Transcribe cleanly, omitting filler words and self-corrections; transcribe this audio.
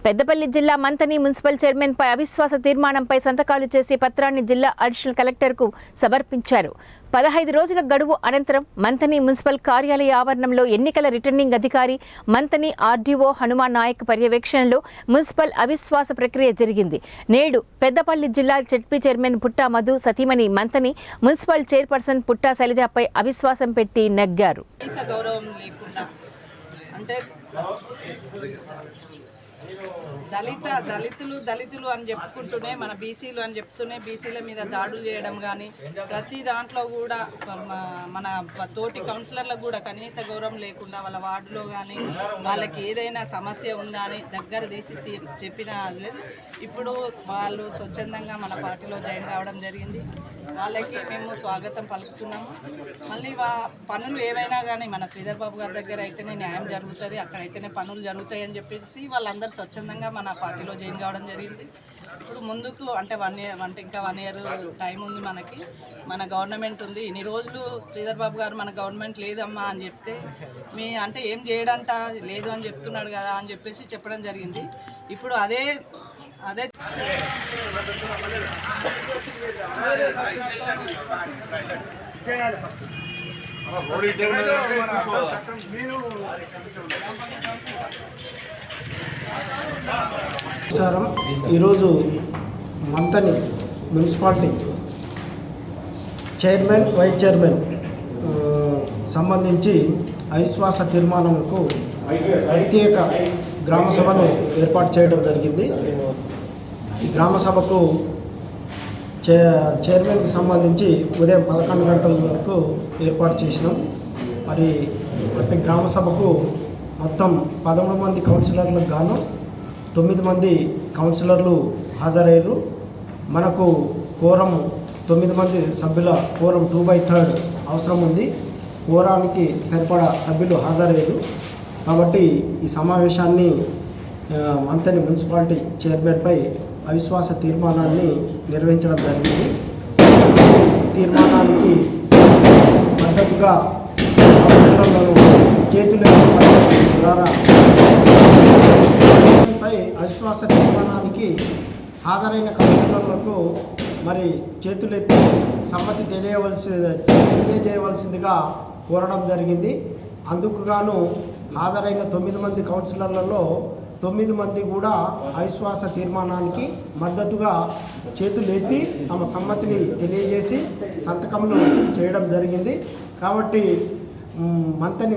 పెద్దపల్లి జిల్లా Manthani municipal chairman పై అవిశ్వాస తీర్మానంపై సంతకాలు చేసి పత్రాన్ని జిల్లా అడిషనల్ కలెక్టర్కు సమర్పించారు. 15 రోజుల గడువు అనంతరం మంతని మున్సిపల్ కార్యాలయ ఆవరణంలో ఎన్నికల రిటర్నింగ్ అధికారి మంతని ఆర్డీఓ హనుమాన్ నాయక్ పర్యవేక్షణలో మున్సిపల్ అవిశ్వాస ప్రక్రియ జరిగింది. నేడు పెద్దపల్లి జిల్లా జెడ్పీ చైర్మన్ పుట్టా మధు సతీమణి మంతని మున్సిపల్ చైర్పర్సన్ పుట్టా శైలజపై అవిశ్వాసం పెట్టి నెగ్గారు. దళితులు అని చెప్పుకుంటూనే మన బీసీలు అని చెప్తూనే బీసీల మీద దాడులు చేయడం కానీ ప్రతి దాంట్లో కూడా మన తోటి కౌన్సిలర్లకు కూడా కనీస గౌరవం లేకుండా వాళ్ళ వార్డులో కానీ వాళ్ళకి ఏదైనా సమస్య ఉందా అని దగ్గర తీసి చెప్పిన లేదు. ఇప్పుడు వాళ్ళు స్వచ్ఛందంగా మన పార్టీలో జాయిన్ కావడం జరిగింది. వాళ్ళకి మేము స్వాగతం పలుకుతున్నాము. మళ్ళీ పనులు ఏవైనా కానీ మన శ్రీధర్ బాబు గారి దగ్గర అయితేనే న్యాయం జరుగుతుంది, అక్కడైతేనే పనులు జరుగుతాయి అని చెప్పేసి వాళ్ళందరూ స్వచ్ఛందంగా మన పార్టీలో జాయిన్ కావడం జరిగింది. ఇప్పుడు ముందుకు అంటే 1 year అంటే ఇంకా 1 year టైం ఉంది. మనకి మన గవర్నమెంట్ ఉంది. ఇన్ని రోజులు శ్రీధర్ బాబు గారు మన గవర్నమెంట్ లేదమ్మా అని చెప్తే మీ అంటే ఏం చేయడంట లేదు అని చెప్తున్నాడు కదా అని చెప్పేసి చెప్పడం జరిగింది. ఇప్పుడు అదే ఈరోజు Manthani municipality chairman vice chairman సంబంధించి అవిశ్వాస తీర్మానంకు ప్రత్యేక గ్రామ సభను ఏర్పాటు చేయడం జరిగింది. ఈ గ్రామ సభకు చైర్మన్కి సంబంధించి ఉదయం 11 గంటల వరకు ఏర్పాటు చేసినాం. మరి ప్రతి గ్రామ సభకు మొత్తం 13 మంది కౌన్సిలర్లకు గాను 9 మంది కౌన్సిలర్లు హాజరయ్యారు. మనకు కోరం 9 మంది సభ్యుల కోరం 2/3 అవసరం ఉంది. కోరానికి సరిపడా సభ్యులు హాజరయ్యారు. కాబట్టి ఈ సమావేశాన్ని మంతని మున్సిపాలిటీ చైర్మన్పై అవిశ్వాస తీర్మానాన్ని నిర్వహించడం జరిగింది. తీర్మానానికి మద్దతుగా చేతుల ద్వారా అవిశ్వాస తీర్మానానికి హాజరైన కౌన్సిలర్లకు మరి చేతులెత్తి సమ్మతి తెలియజేయవలసిందిగా కోరడం జరిగింది. అందుకు గాను హాజరైన 9 మంది కౌన్సిలర్లలో 9 మంది కూడా అవిశ్వాస తీర్మానానికి మద్దతుగా చేతులెత్తి తమ సమ్మతిని తెలియజేసి సంతకములు చేయడం జరిగింది. కాబట్టి మంతని